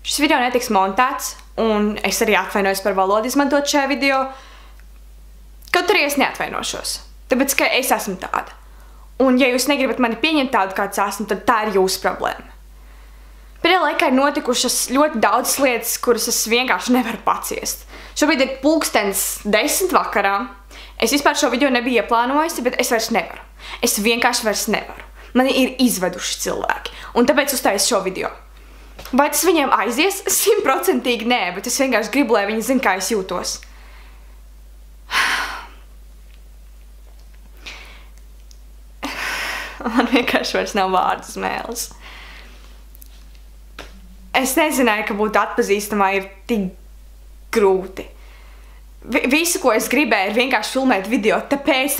Šis video netiks montēts, un es arī atvainojos par valodu izmantot šajā video. Kaut arī es neatvainošos, tāpēc, ka es esmu tāda. Un ja jūs negribat mani pieņemt tādu, kāds esmu, tad tā ir jūsu problēma. Pēdējā laikā ir notikušas ļoti daudzas lietas, kuras es vienkārši nevaru paciest. Šobrīd ir 10:10 vakarā. Es vispār šo video nebiju ieplānojusi, bet es vairs nevaru. Es vienkārši vairs nevaru. Mani ir izveduši cilvēki, un tāpēc uztaisu šo video. Vai tas viņiem aizies? 100% nē, bet es vienkārši gribu, lai viņi zina, kā es jūtos. Man vienkārši vairs nav vārdu uz mēles. Es nezināju, ka būt atpazīstamā ir tik grūti. Visu, ko es gribēju, ir vienkārši filmēt video, tāpēc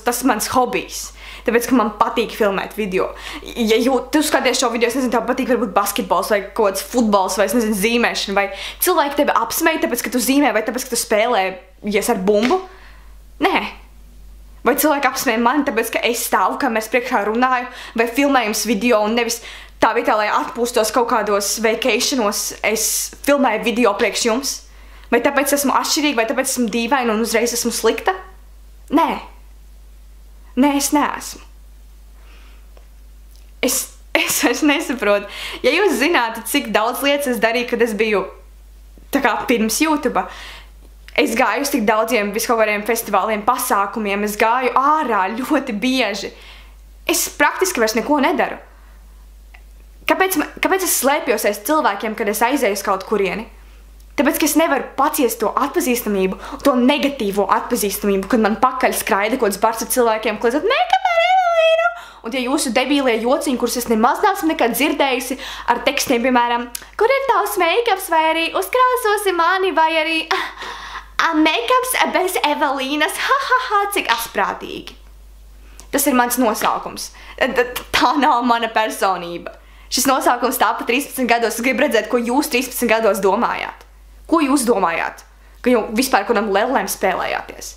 tas mans hobijs. Tāpēc, ka man patīk filmēt video. Ja tu skaties šo video, es nezinu, tev patīk varbūt basketbols vai kaut kāds futbols vai, es nezinu, zīmēšana, vai cilvēki tevi apsmēja, tāpēc, ka tu zīmē, vai tāpēc, ka tu spēlējies ar bumbu? Nē. Vai cilvēki apsmēja mani, tāpēc, ka es stāvu, kameras priekšā runāju, vai filmējums video, un nevis tā vietā, lai atpūstos kaut kādos vacationos, es filmēju video priekš jums? Vai tāpēc esmu atšķirīga, vai tāpēc esmu dīvaina un uzreiz esmu slikta? Nē. Nē, es neesmu. Es vairs nesaprotu. Ja jūs zinātu, cik daudz lietas es darīju, kad es biju tā kā pirms YouTube, es gāju uz tik daudziem viskaukādiem festivāliem, pasākumiem, es gāju ārā ļoti bieži. Es praktiski vairs neko nedaru. Kāpēc es slēpjos aiz cilvēkiem, kad es aizēju uz kaut kurieni? Tāpēc, ka es nevaru paciest to atpazīstamību, to negatīvo atpazīstamību, kad man pakaļ skraida kaut kāds bars ar cilvēkiem, kliedzot make-up ar Evelīnu. Un tie jūsu debīlie jociņi, kurus es nemaz neesmu nekad dzirdējusi, ar tekstiem, piemēram, kur ir tavs make-ups, vai arī uzkrāsosi mani, vai arī make-ups bez Evelīnas, cik asprātīgi. Tas ir mans nosaukums. Tā nav mana personība. Šis nosaukums tāpa 13 gados, es gribu redzēt, ko jūs 13 gados domājāt. Ko jūs domājāt? Ka jau vispār kādam lellēm spēlējāties?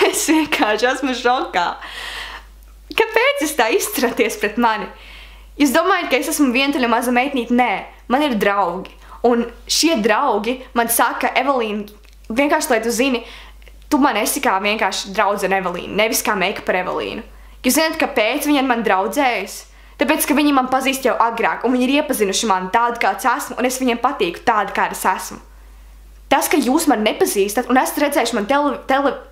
Es vienkārši esmu šokā. Kāpēc jūs tā izturaties pret mani? Jūs domājat, ka es esmu vientuļa maza meitnīte? Nē, man ir draugi. Un šie draugi man saka, Evelīna, vienkārši, lai tu zini, tu man esi kā vienkārši draudzene Evelīna, nevis kā make-up par Evelīnu. Jūs zināt, kāpēc viņi ar mani draudzējas? Tāpēc, ka viņi man pazīst jau agrāk, un viņi ir iepazinuši mani tādu, kāds esmu, un es viņiem patīku tādu, kāda es esmu. Tas, ka jūs mani nepazīstat, un esat redzējuši man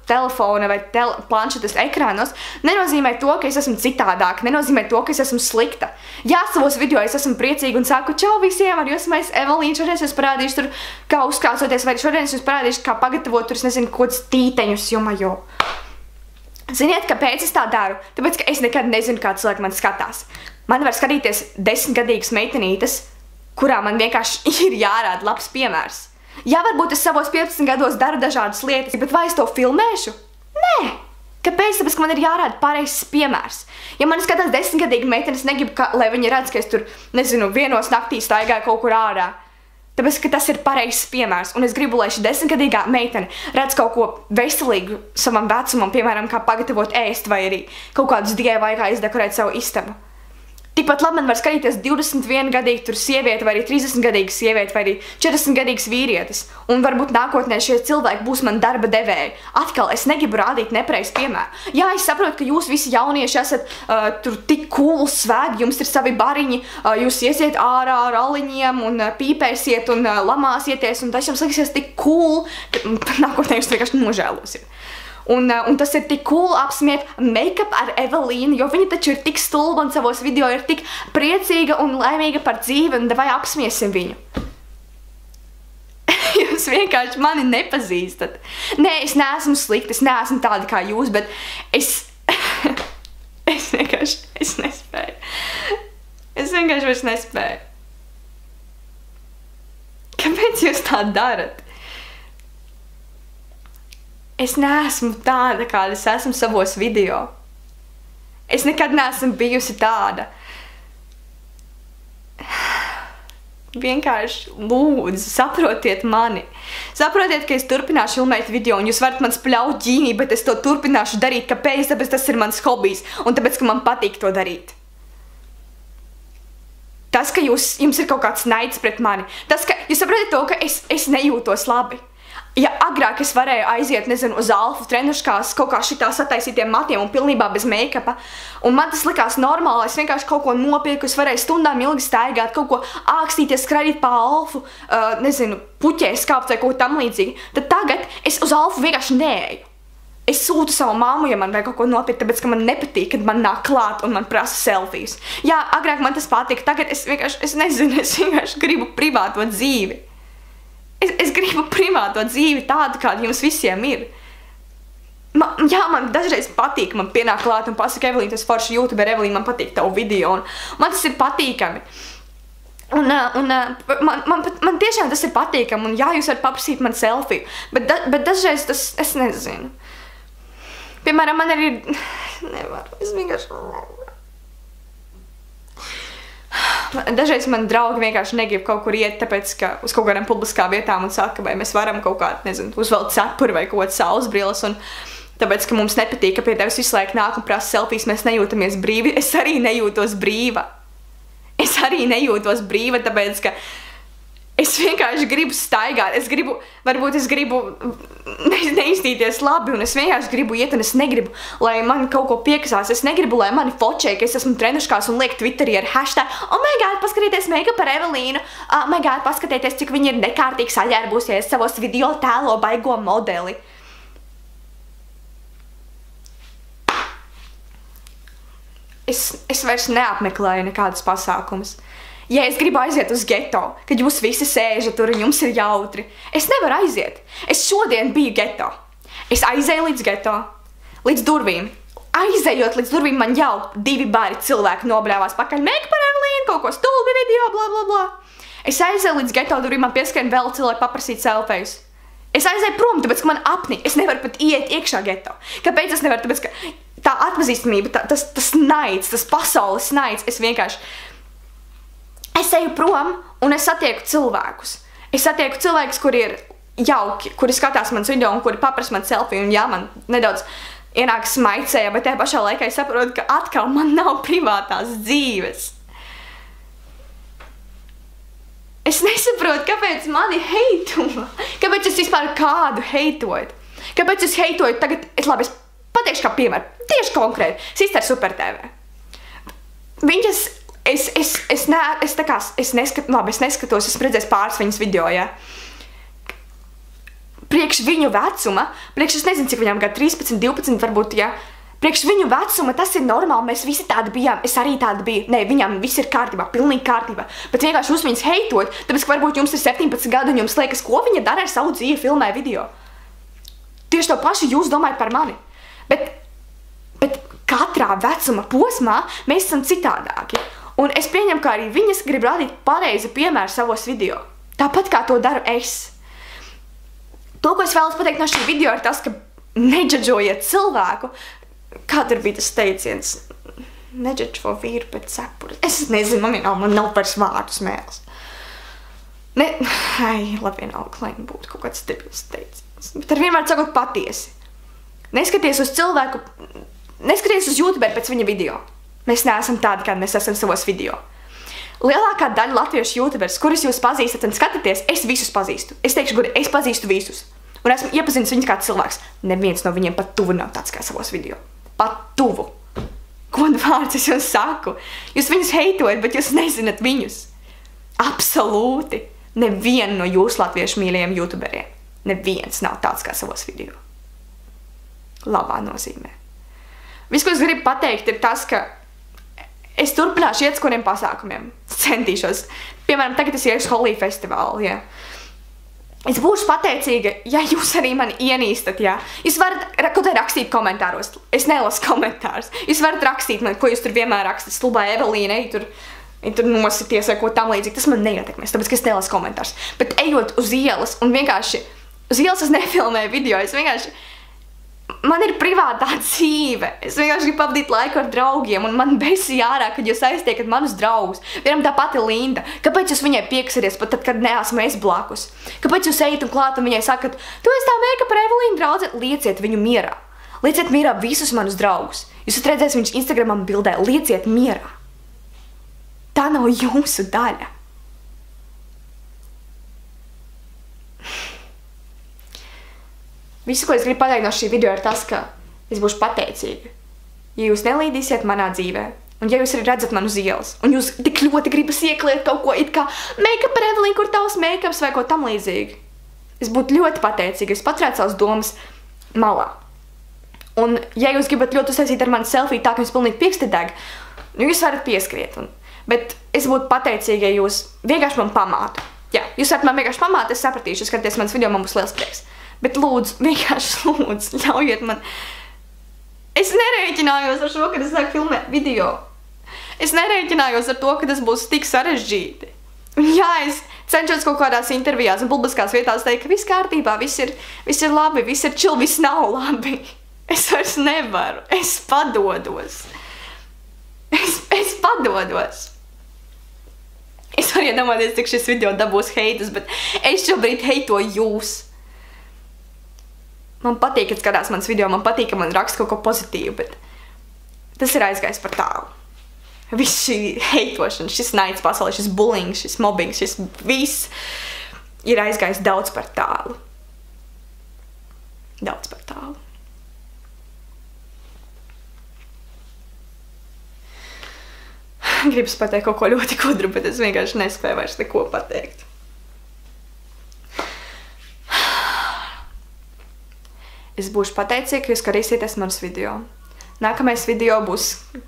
telefona vai planšetes ekrānos, nenozīmē to, ka es esmu citādāk, nenozīmē to, ka es esmu slikta. Jā, savos video es esmu priecīga un saku, čau visiem, ar jūs mēs Evelīna, šodien es parādīšu tur, kā uzkrāsoties, vai šodien es parādīšu, kā pagatavot tur, es nezinu, kods tīteņus, jo. Ziniet, kāpēc es tā daru? Tāpēc, ka es nekad nezinu, kā cilvēki man skatās. Man var skatīties 10-gadīgas meitenītes, kurām man vienkārši ir jārāda labs piemērs. Jā, varbūt es savos 15 gados daru dažādas lietas, bet vai es to filmēšu? Nē! Kāpēc? Tāpēc, ka man ir jārāda pareizs piemērs. Ja man skatās 10-gadīga meitene, es negribu, lai viņi redz, ka es tur, nezinu, vienos naktī staigāju kaut kur ārā. Tāpēc, ka tas ir pareizs piemērs, un es gribu, lai šī 10-gadīgā meitene redz kaut ko veselīgu savam vecumam, piemēram, kā pagatavot ēst vai arī kaut kādus DIY, kā izdekorēt savu istabu. Tikpat labi man var skatīties 21-gadīga tur sieviete, vai arī 30-gadīga sieviete, vai arī 40-gadīgs vīrietis. Un varbūt nākotnē šie cilvēki būs man darba devēji. Atkal, es negribu rādīt nepareizu piemēru. Jā, es saprotu, ka jūs visi jaunieši esat tur tik cool, svēgi, jums ir savi bariņi, jūs iesiet ārā ar aliņiem un pīpēsiet un lamāsieties, un tas jums liksies tik cool, ka nākotnē jūs vienkārši nožēlosiet. Un tas ir tik cool apsmiet make-up ar Evelīnu, jo viņa taču ir tik stulba un savos video ir tik priecīga un laimīga par dzīvi, un vai apsmiesim viņu. Jūs vienkārši mani nepazīstat. Nē, es neesmu slikta, es neesmu tāda kā jūs, bet es nespēju. Es vienkārši vairs nespēju. Kāpēc jūs tā darat? Es neesmu tāda, kāda es esmu savos video. Es nekad neesmu bijusi tāda. Vienkārši lūdzu, saprotiet mani. Saprotiet, ka es turpināšu filmēt video, un jūs varat man spļaut ģīnī, bet es to turpināšu darīt. Kāpēc? Tāpēc tas ir mans hobijs, un tāpēc, ka man patīk to darīt. Tas, ka jums ir kaut kāds naids pret mani. Tas, ka jūs saprotat to, ka es nejūtos labi. Ja agrāk es varēju aiziet, nezinu, uz alfu treniškās, kaut kā šitā sataisītiem matiem un pilnībā bez make-upa, un man tas likās normāli, es vienkārši kaut ko nopirku, es varēju stundām ilgi staigāt, kaut ko ākstīties, skraidīt pa alfu, nezinu, puķēs kāpt vai kaut ko tam līdzīgi, tad tagad es uz alfu vienkārši neeju. Es sūtu savu mammu, ja man vajag kaut ko nopirkt, tāpēc, ka man nepatīk, kad man nāk klāt un man prasa selfijas. Jā, agrāk man tas patika, tagad es vienkārši gribu privāto dzīvi. Es gribu privāto dzīvi tādu, kāda jums visiem ir. Man dažreiz patīk, man pienāk klāt un pasaka, Evelīna, tas forši YouTuber, Evelīna, man patīk tavu video, un man tas ir patīkami. Man tiešām tas ir patīkami, un jā, jūs varat paprasīt man selfiju, bet dažreiz tas, es nezinu. Piemēram, man arī nevaru, es vienkārši nevaru. Dažreiz man draugi vienkārši negrib kaut kur iet, tāpēc, ka uz kaut kādām publiskām vietām un saka, vai mēs varam kaut kā, nezinu, uzvelt cepuri vai kaut kāds saulesbrilles, un tāpēc, ka mums nepatīk, ka pie tevis visu laiku nāk un prasa selfijas, mēs nejūtamies brīvi. Es arī nejūtos brīva. Tāpēc, ka es vienkārši gribu staigāt, varbūt es gribu neiztīties labi, un es vienkārši gribu iet, un es negribu, lai man kaut ko piekasās, es negribu, lai mani fočē, ka es esmu treniškās un liek Twitterī ar hashtag, oh my god, paskatieties make-up par Evelīnu, oh my god, paskatieties, cik viņa ir nekārtīgi saģērbusies savos video tēlo baigo modeli. Es vairs neapmeklēju nekādus pasākumus. Ja es gribu aiziet uz geto, kad jūs visi sēžat tur un jums ir jautri, es nevaru aiziet. Es šodien biju geto. Es aizēju līdz geto, līdz durvīm. Aizējot līdz durvīm, man jau 2 bari cilvēki nobrāvās pakaļ make par Evelīnu, kaut ko stulbi video, bla bla bla. Es aizēju līdz geto durvīm, man pieskrien vēl cilvēki paprasīt selfijas. Es aizēju prom, tāpēc, ka man apni. Es nevaru pat iet iekšā geto. Kāpēc es nevaru? Tāpēc, ka tā atpazīstamība, tas naids, tas pasaules naids, es eju prom un es satieku cilvēkus. Es satieku cilvēkus, kuri ir jauki, kuri skatās mans video un kuri paprasa man selfiju, un jā, man nedaudz ienāk smaicēja, bet tajā pašā laikā es saprotu, ka atkal man nav privātās dzīves. Es nesaprotu, kāpēc mani heito. Kāpēc es vispār kādu heitoju? Kāpēc es heitoju tagad, es pateikšu kā piemēru, tieši konkrēti, Sister Super TV. Viņas, es neskatos, esmu redzējis pāris viņas video, ja. Priekš viņu vecuma, es nezinu, cik viņām gadu, 13, 12 varbūt, ja. Priekš viņu vecuma tas ir normāli, mēs visi tādi bijām, es arī tāda biju. Nē, viņām viss ir kārtībā, pilnīgi kārtībā. Bet vienkārši uz viņas heitot, tāpēc, ka varbūt jums ir 17 gadi un jums liekas, ko viņa dara ar savu dzīvi, filmē video. Tieši to pašu jūs domājat par mani. Bet katrā vecuma posmā mēs esam citādāki. Un es pieņemu, ka arī viņas grib rādīt pareizi piemēru savos video. Tāpat kā to daru es. To, ko es vēlos pateikt no šī video, ir tas, ka neģadžojiet cilvēku. Kā tur bija tas teiciens? Neģadžo vīru pēc cepures. Es nezinu, man nav vairs vārdu smēles. Labi vienalga, lai būtu kaut kāds debils teiciens. Bet ar vienmēr sakot patiesi. Neskaties uz cilvēku, neskaties uz YouTuberu pēc viņa video. Mēs neesam tādi, kādi mēs esam savos video. Lielākā daļa latviešu YouTubers, kurus jūs pazīstat un skatāties, es visus pazīstu. Es teikšu, gudi, es pazīstu visus. Un esmu iepazinis viņus kā cilvēks. Neviens no viņiem pat tuvu nav tāds kā savos video. Pat tuvu. Godu vārds es jums saku. Jūs viņus heitojat, bet jūs nezināt viņus. Absolūti. Nevienu no jūsu latviešu mīļajiem YouTuberiem. Neviens nav tāds kā savos video. Labā nozīmē. Viss, ko es gribu pateikt, ir tas, ka es turpināšu iet uz kuriem pasākumiem. Centīšos. Piemēram, tagad es iešu Holī festivālu, ja. Es būšu pateicīga, ja jūs arī mani ienīstat, ja. Jūs varat kaut kā rakstīt komentāros. Es nelasu komentārus. Jūs varat rakstīt man, ko jūs tur vienmēr rakstat. Stulbā Evelīna, tur nosities vai ko tam līdzīgi. Tas man neietekmēs, tāpēc, ka es nelasu komentārus. Bet ejot uz ielas un vienkārši, uz ielas es nefilmēju video, es vienkārši, man ir privātā dzīve. Es vienkārši gribu pavadīt laiku ar draugiem, un man besi ārā, kad jūs aiztiekat manus draugus. Vienam tā pati Linda. Kāpēc jūs viņai pieksaties pat tad, kad neesmu es blakus? Kāpēc jūs ejat un klāt un viņai sakat, tu esi tā make par Evelīnu draudze? Lieciet viņu mierā. Lieciet mierā visus manus draugus. Jūs esat redzējis viņus Instagramam bildē. Lieciet mierā. tā nav jūsu daļa. Visu, ko es gribu pateikt no šī video, ir tas, ka es būšu pateicīga, ja jūs nelīdīsiet manā dzīvē, un ja jūs arī redzat manu uz ielas, un jūs tik ļoti gribas iekliet kaut ko, it kā make-up ar Evelīnu, kur tavs make-ups vai ko tam līdzīgi. Es būtu ļoti pateicīga, es paturētu savas domas malā. Un ja jūs gribat ļoti uztaisīt ar mani selfiju tā, ka jums pilnīgi pirksti deg, jūs varat pieskriet. Bet es būtu pateicīga, ja jūs vienkārši man pamātu. Jā, jūs varat man vienkārši pamāt, es sapratīšu, ja skaties manas video, man būs liels prieks. Bet lūdzu, vienkārši lūdzu, ļaujiet man. Es nerēķinājos ar šo, kad es sāku filmēt video. Es nerēķinājos ar to, ka tas būs tik sarežģīti. Un jā, es cenšos kaut kādās intervijās un publiskās vietās teikt, ka viss kārtībā, viss ir labi, viss ir chill, viss nav labi. Es vairs nevaru, es padodos. Es padodos. Es varu iedomāties, cik šis video dabūs heitus, bet es šobrīd heitoju jūs. Man patīk, kad skatās mans video, man patīk, ka man raksta kaut ko pozitīvu, bet tas ir aizgājis par tālu. Viss šī heitošana, šis naids pasaulē, šis bullying, šis mobbing, šis viss ir aizgājis daudz par tālu. Daudz par tālu. Gribas pateikt kaut ko ļoti gudru, bet es vienkārši nespēju vairs neko pateikt. Es būšu pateicīga, ka jūs skatīsieties manus video. Nākamais video būs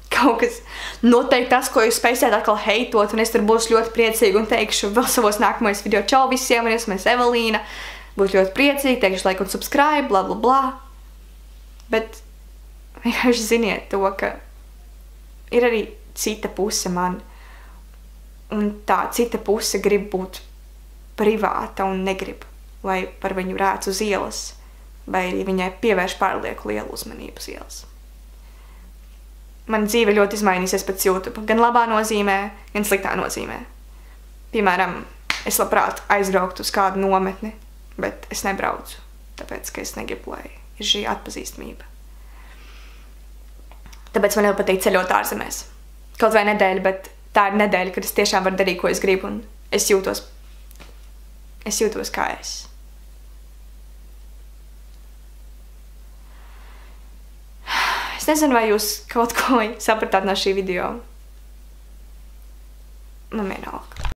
kaut kas noteikti tas, ko jūs spēsiet atkal heitot, un es tur būšu ļoti priecīga un teikšu vēl savos nākamais video čau visiem, un esmu Evelīna. Būtu ļoti priecīga, teikšu like un subscribe, bla bla bla. Bet vienkārši ziniet to, ka ir arī cita puse man, un tā cita puse grib būt privāta un negrib, lai par viņu rēc uz ielas, vai arī viņai pievērš pārlieku lielu uzmanību uz ielas. Man dzīve ļoti izmainīsies pēc YouTube, gan labā nozīmē, gan sliktā nozīmē. Piemēram, es labprāt aizbrauktu uz kādu nometni, bet es nebraucu, tāpēc, ka es negribu, lai ir šī atpazīstamība. Tāpēc man ļoti patīk ceļot ārzemēs. Kaut vai nedēļa, bet tā ir nedēļa, kad es tiešām varu darīt, ko es gribu, un es jūtos kā es. Es nezinu, vai jūs kaut ko sapratāt no šī video. Man vienalga.